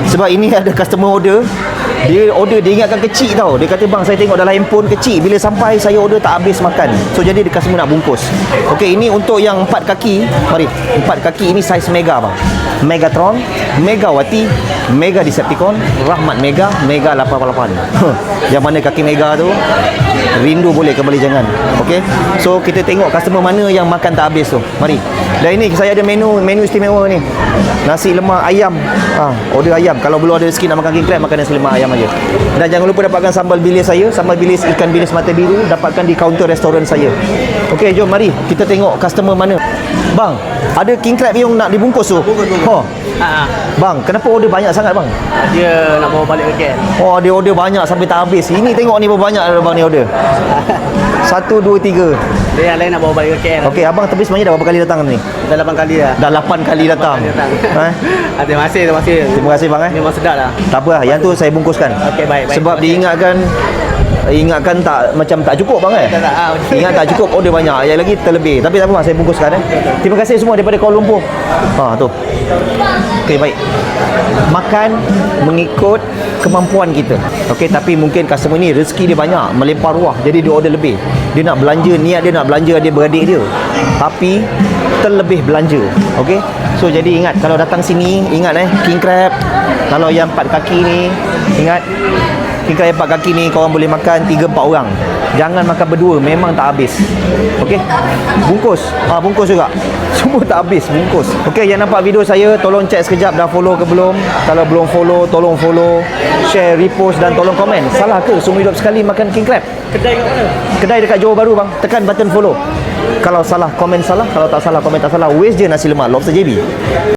Sebab ini ada customer order, dia order, dia ingatkan kecil tau. Dia kata, bang, saya tengok dalam handphone kecil, bila sampai saya order tak habis makan. So jadi dia customer nak bungkus. Okey, ini untuk yang 4 kaki. Mari, 4 kaki ini saiz mega bang. Megatron, Megawati, Mega Decepticon, Rahmat Mega, Mega 88. Yang mana kaki mega tu rindu boleh, kembali jangan. Okey. So kita tengok customer mana yang makan tak habis tu. Mari. Dan ini saya ada menu istimewa ni. Nasi lemak ayam. Order ayam. Kalau belum ada rezeki nak makan king crab, makan nasi lemak ayam aja. Dan jangan lupa dapatkan sambal bilis saya, sambal bilis ikan bilis mata biru, dapatkan di kaunter restoran saya. Okey, jom mari kita tengok customer mana. Bang, ada king crab yang nak dibungkus tu. Bang, kenapa order banyak sangat bang? Dia nak bawa balik ke KL. Oh, dia order banyak sampai tak habis. Ini tengok ni berapa banyak bang ni order. 1, 2, 3. Dia yang lain nak bawa balik ke KL. Okey, abang tapi sebenarnya dah berapa kali datang ni? Dah 8 kali dah. Dah 8 kali datang. Terima kasih. Terima kasih bang. Memang sedap lah. Tak apa, yang tu saya bungkuskan. Okey, baik. Sebab diingatkan tak, macam tak cukup bang Ingat tak cukup, order banyak, yang lagi terlebih. Tapi tak apa bang, saya bungkuskan Terima kasih semua daripada Kuala Lumpur. Tu. Okey, baik. Makan mengikut kemampuan kita. Okey, tapi mungkin customer ni rezeki dia banyak, melempar ruah, jadi dia order lebih. Dia nak belanja, niat dia nak belanja adik-beradik dia, tapi terlebih belanja. Okey. So jadi ingat, kalau datang sini, ingat king crab. Kalau yang 4 kaki ni, ingat king crab 4 kaki ni korang boleh makan 3-4 orang. Jangan makan berdua, memang tak habis. Okey. Bungkus. Bungkus juga. Semua tak habis, bungkus. Okey, yang nampak video saya, tolong check sekejap dah follow ke belum. Kalau belum follow, tolong follow, share, repost dan tolong komen. Salah ke seumur hidup sekali makan king crab? Kedai kat mana? Kedai dekat Johor Bahru bang. Tekan button follow. Kalau salah, komen salah. Kalau tak salah, komen tak salah. Waste je nasi lemak Lobster JB.